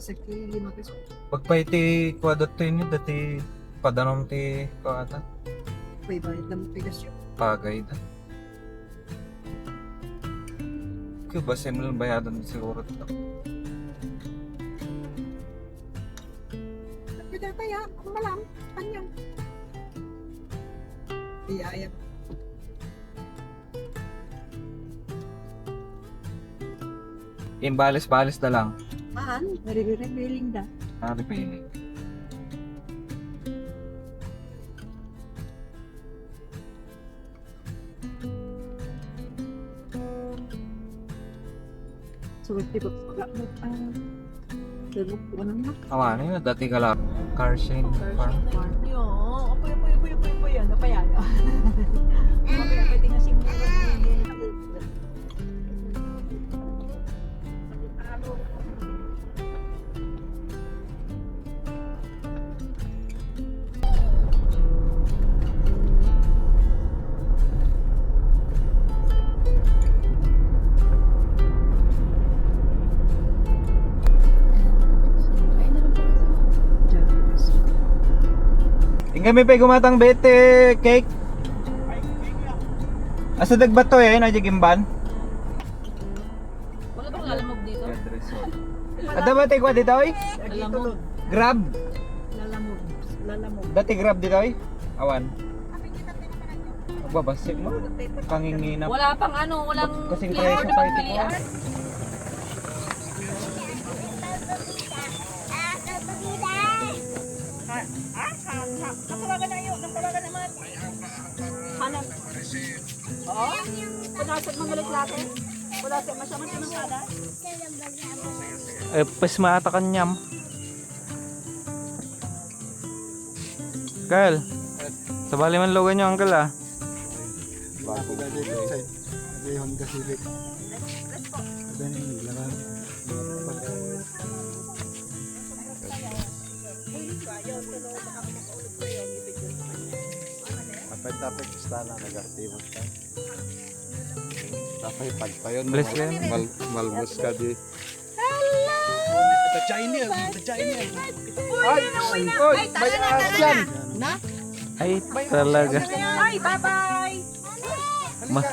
Saki 5 peso. Pagpay ti kwadot to yun dati padanom ti kata May bayad ng pigas yun. pagay da. Kaya ba simulan bayadan siguro ito? Pwede kaya, kung malam, kanyang. Iyaya. Imbalis-balis na lang. Maan, nare-revealing da. Ari pa yun. So, di ba pala mo Lulok ko naman na. Awan yun, dati ka lang. Car shane farm. Yo, apoy yan, apa yan? Pwede nga simulan Tingnan may pa gumatang bete cake. Asa dagbat to eh, na imban. Wala bang lalamog dito? Ada ba tayo dito oy? Lalamog. Grab. Lalamog. Dati grab dito oy. Awan. Babasik mo. Kanginginap. Wala pang ano, walang Kasing flavor presyo na pa ito. pagpilian. Natawagan na yun, natawagan naman. Hanap. Oo? Panasag mamalik natin. Wala siya masyamang siya ng kada. Eh, pas maata kanyam. Kal. Sabali man logan nyo, uncle ah. Bago na dito sa Honda Civic. Ada nih belakang. Tapay istana negatibos kan. Tapay pagpayon Bless ka. malbos ka di. Ay, may asan. Na? Ay, talaga. Ay, bye-bye! Mas...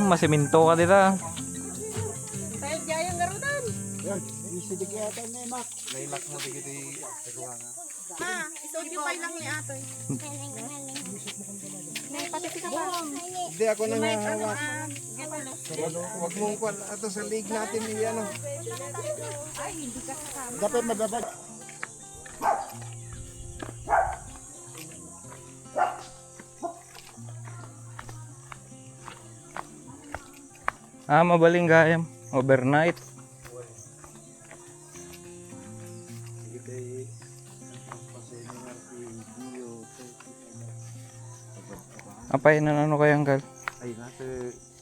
masiminto ka dito ah. Tayo diyayang garudan. Yan, isidik yata ni Mac. Lailak mo digiti peruanga. Ma, isodyo pa lang ni atoy. May pati ka ba? Hindi ako nang hawak. Wag mong kwan ato sa league natin ni ano. Ay, hindi ka kasama. Dapat madabag. Mabaling gayam. Overnight. Apay na ano kaya uncle? Ay nasa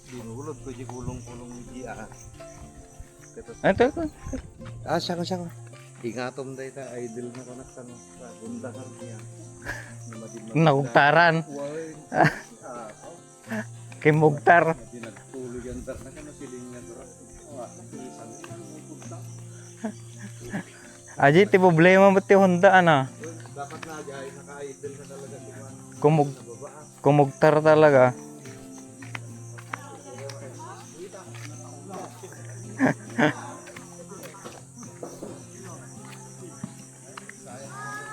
dinulod ko di kulong-kulong di Ito ko. siya ko. Ingatom day ta idol na kanak sa bundahan niya. Naguktaran. Kay Mugtar. Dinagtulog yan tar na kana siling nga dra. Aji ti problema mo ti Honda ana. Dapat na ay naka-idol na talaga si Juan. Kumugtar talaga.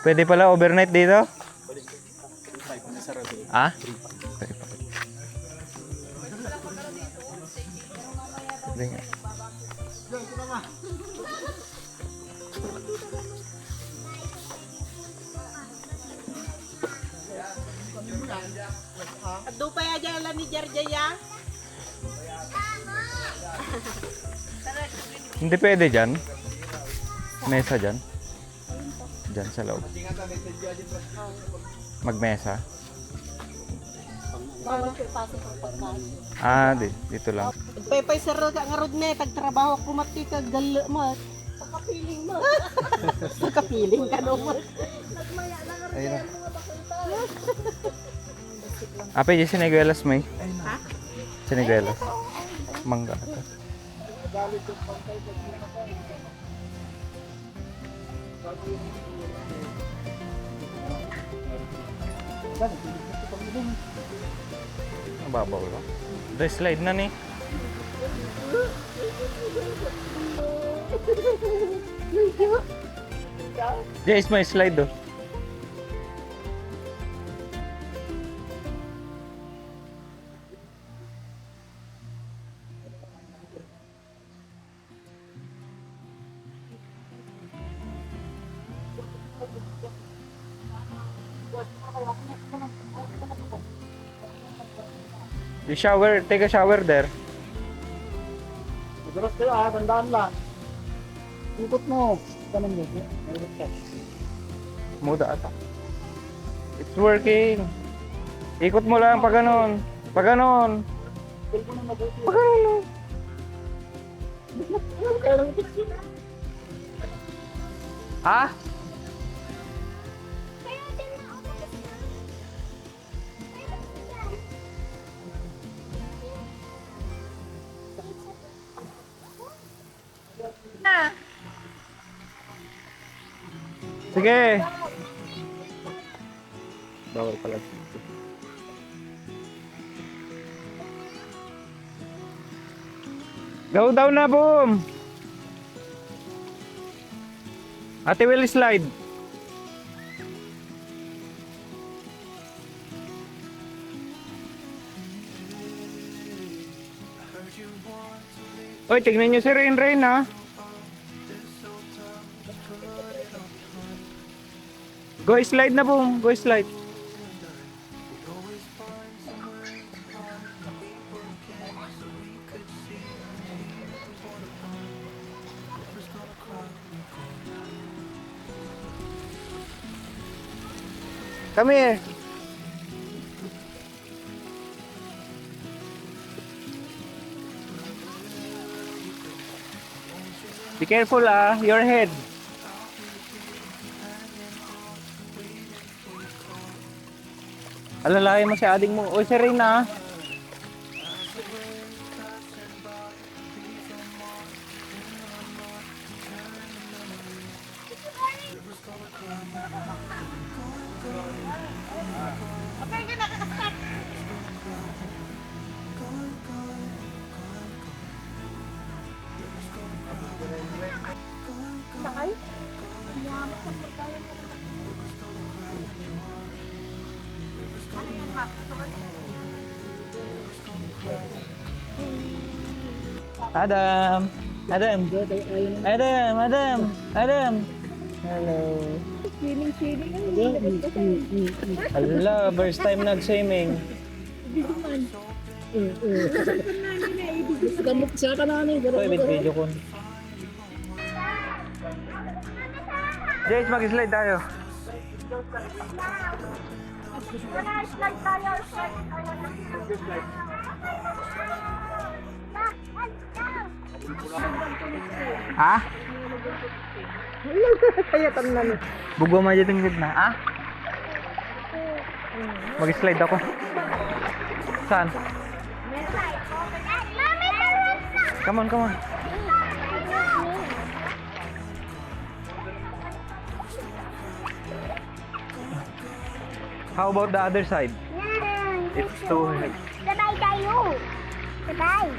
Pwede pala overnight dito? Ah? Pwede nga. Dupay aja lang ni Jarjaya. Hindi pwede dyan. Mesa dyan. Dyan sa loob. Magmesa. Dito lang. Paypay sir ka nga rod ne tagtrabaho ko mati ka gal mo. Pakapiling mo. Pakapiling ka no mo. Ayun. Apa yung siniguelas may? Ha? Siniguelas. Mangga ata. Galit yung pantay pag pinatay. Mababaw lang. The slide na ni. Jace, may slide do. You shower, take a shower there. Madalas kayo tandaan lang. Ikot mo. Ganun mo. Mayroon ka. Muda ata. It's working. Ikot mo lang pag ganon. Pag ganon. Tigil mo na mabuti. Pag ganon. Kaya lang ito. Ha? Sige. Bawal pala dito. Go down na, boom! Ate will slide. Oy, tignan nyo si Rain Rain, ha? Go slide na, boom. Go slide. Come here. Be careful, your head. Alalayan mo si ading mo. Uy, si Reyna. Sakay? Adam. Adam. Adam. Adam. Adam. Hello. Hello. First time nag-swimming. Gamot siya ka namin. Ito, video ko. Jace, mag-slide tayo. Slide tayo. Ha? Kaya tanan. Bugwa mo dyan yung na. Ha? Mag-slide ako. Saan? Come on, come on. How about the other side? It's too heavy. Sabay tayo. Sabay.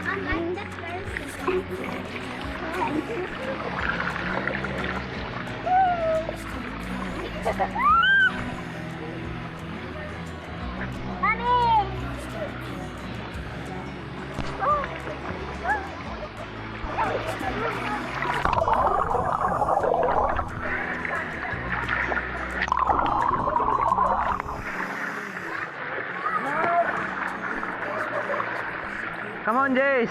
I'm the first. Mami! Come on, Jace.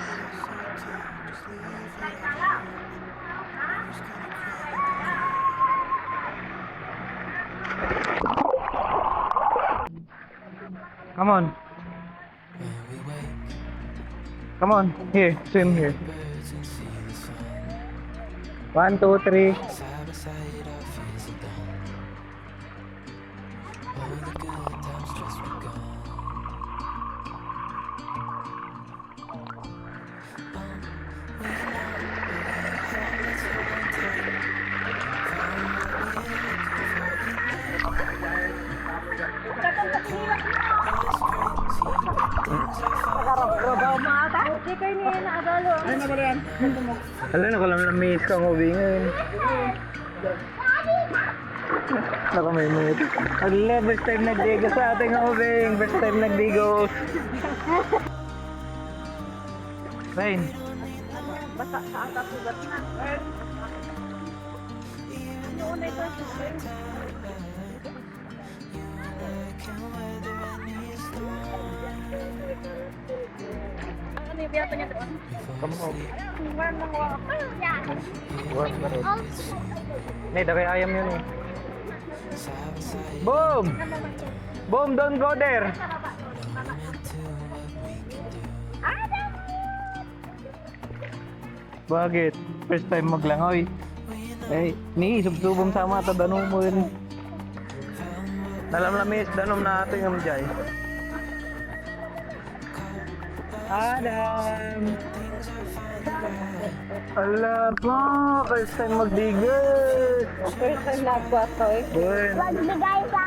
Come on. Come on. Here, swim here. 1, 2, 3. Trabaho mo ata? Hindi kayo niya naagalo. Ayun na pala yan. Ganda mo. Alam na, kalam na miss kang ubi ngayon. Nakamimit. Ala, first time nagdigo sa ating ubing. First time nagdigo. Rain. Basta saan ka sugat na. Noon ay ito. Ano yung biyata niya doon? Come home. Warm ng walk. Warm na rin. May dagay ayam yun eh. Boom! Boom, don't go there! Bakit? First time maglangoy. Eh, ni subsubong sama ta danom mo yun. Nalamlamis danom natin ang jay. Adam! Ala pa! First time magdigas! First time nagbato eh. Buen. Magbigay pa!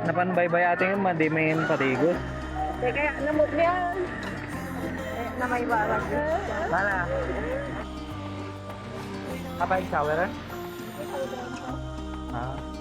Napanbaybay ating yung madimin patigos. Kaya namot niya. Na may balag. Mana? Apa yung shower? Ah.